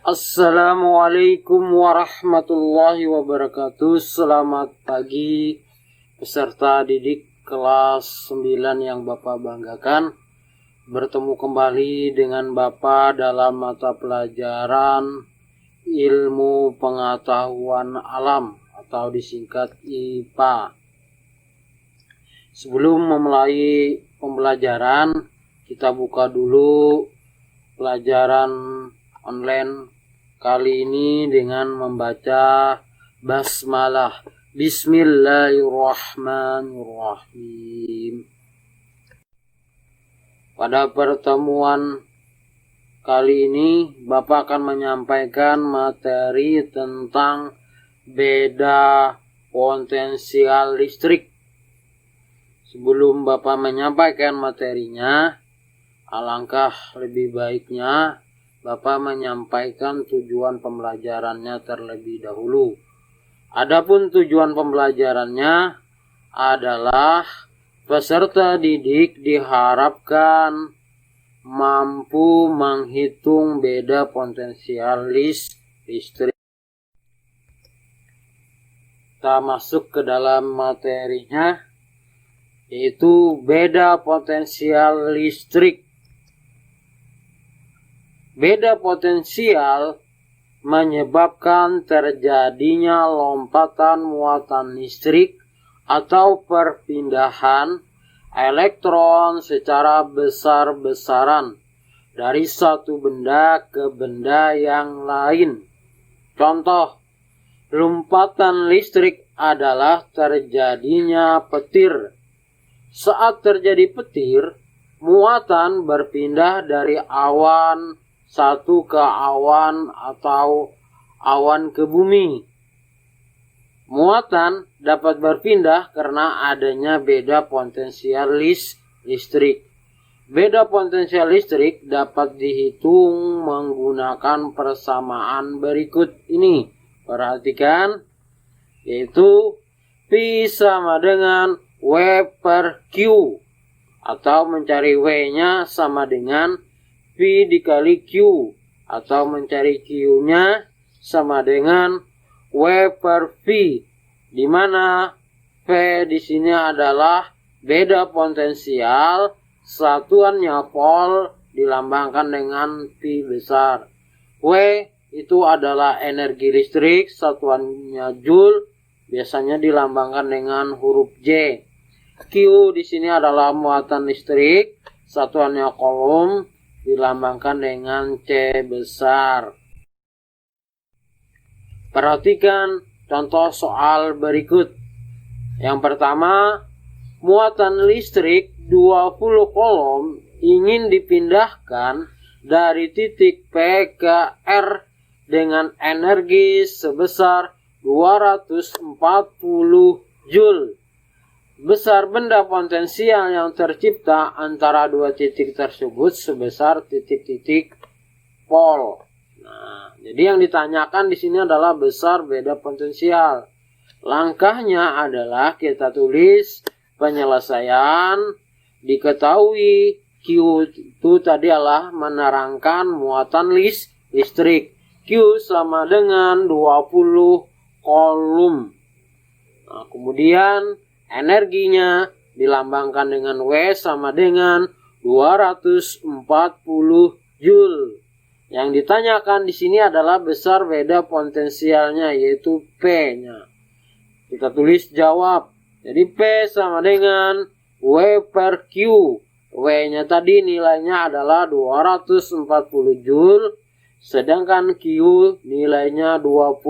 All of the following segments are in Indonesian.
Assalamualaikum warahmatullahi wabarakatuh. Selamat pagi peserta didik kelas 9 yang Bapak banggakan. Bertemu kembali dengan Bapak dalam mata pelajaran Ilmu Pengetahuan Alam atau disingkat IPA. Sebelum memulai pembelajaran, kita buka dulu pelajaran online kali ini dengan membaca basmalah. Bismillahirrahmanirrahim. Pada pertemuan kali ini Bapak akan menyampaikan materi tentang beda potensial listrik. Sebelum Bapak menyampaikan materinya, alangkah lebih baiknya Bapak menyampaikan tujuan pembelajarannya terlebih dahulu. Adapun tujuan pembelajarannya adalah peserta didik diharapkan mampu menghitung beda potensial listrik. Kita masuk ke dalam materinya, yaitu beda potensial listrik. Beda potensial menyebabkan terjadinya lompatan muatan listrik atau perpindahan elektron secara besar-besaran dari satu benda ke benda yang lain. Contoh, lompatan listrik adalah terjadinya petir. Saat terjadi petir, muatan berpindah dari awan satu ke awan atau awan ke bumi. Muatan dapat berpindah karena adanya beda potensial listrik. Beda potensial listrik dapat dihitung menggunakan persamaan berikut ini. Perhatikan, yaitu P sama dengan W per Q, atau mencari W-nya sama dengan P dikali Q, atau mencari Q-nya sama dengan W per V, di mana V di sini adalah beda potensial, satuannya volt dilambangkan dengan P besar. W itu adalah energi listrik, satuannya joule, biasanya dilambangkan dengan huruf J. Q di sini adalah muatan listrik, satuannya coulomb, dilambangkan dengan C besar. Perhatikan contoh soal berikut. Yang pertama, muatan listrik 20 coulomb ingin dipindahkan dari titik P ke R dengan energi sebesar 240 joule. Besar benda potensial yang tercipta antara dua titik tersebut sebesar titik-titik pol. Nah, jadi yang ditanyakan di sini adalah besar beda potensial. Langkahnya adalah kita tulis penyelesaian. Diketahui Q itu tadi adalah menerangkan muatan listrik. Q sama dengan 20 coulomb. Nah, kemudian energinya dilambangkan dengan W sama dengan 240 joule. Yang ditanyakan di sini adalah besar beda potensialnya, yaitu P-nya. Kita tulis jawab. Jadi P sama dengan W per Q. W-nya tadi nilainya adalah 240 joule, sedangkan Q nilainya 20.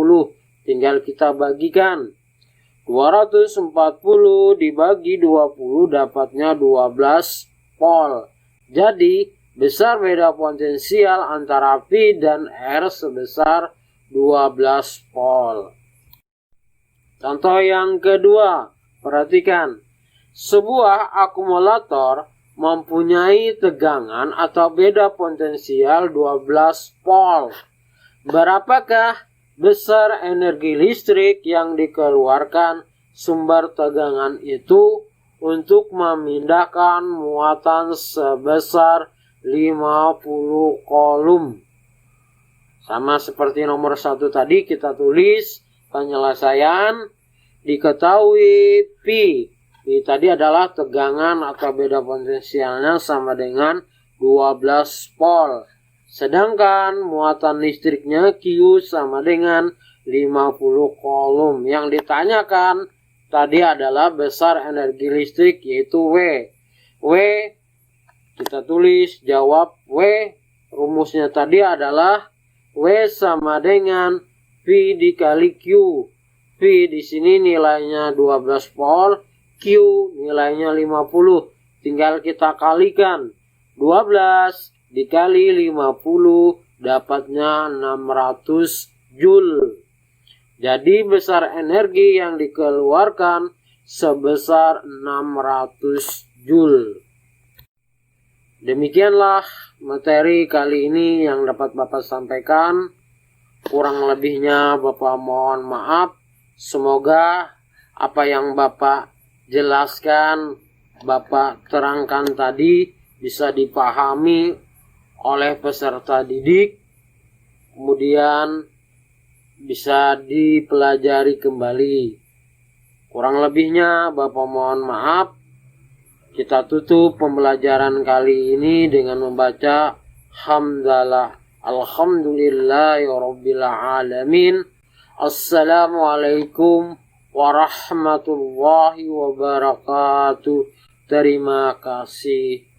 Tinggal kita bagikan. 240 dibagi 20 dapatnya 12 volt. Jadi besar beda potensial antara P dan R sebesar 12 volt. Contoh yang kedua, perhatikan. Sebuah akumulator mempunyai tegangan atau beda potensial 12 volt. Berapakah besar energi listrik yang dikeluarkan sumber tegangan itu untuk memindahkan muatan sebesar 50 coulomb. Sama seperti nomor 1 tadi, kita tulis penyelesaian. Diketahui P tadi adalah tegangan atau beda potensialnya sama dengan 12 volt. Sedangkan muatan listriknya Q sama dengan 50 coulomb. Yang ditanyakan tadi adalah besar energi listrik, yaitu W. W kita tulis, jawab W. Rumusnya tadi adalah W sama dengan V dikali Q. V di sini nilainya 12 volt, Q nilainya 50. Tinggal kita kalikan. 12 dikali 50 dapatnya 600 Joule. Jadi besar energi yang dikeluarkan sebesar 600 Joule. Demikianlah materi kali ini yang dapat Bapak sampaikan. Kurang lebihnya Bapak mohon maaf. Semoga apa yang Bapak jelaskan, Bapak terangkan tadi bisa dipahami oleh peserta didik. Kemudian bisa dipelajari kembali. Kurang lebihnya Bapak mohon maaf. Kita tutup pembelajaran kali ini dengan membaca hamdalah. Alhamdulillahirabbil alamin. Assalamualaikum warahmatullahi wabarakatuh. Terima kasih.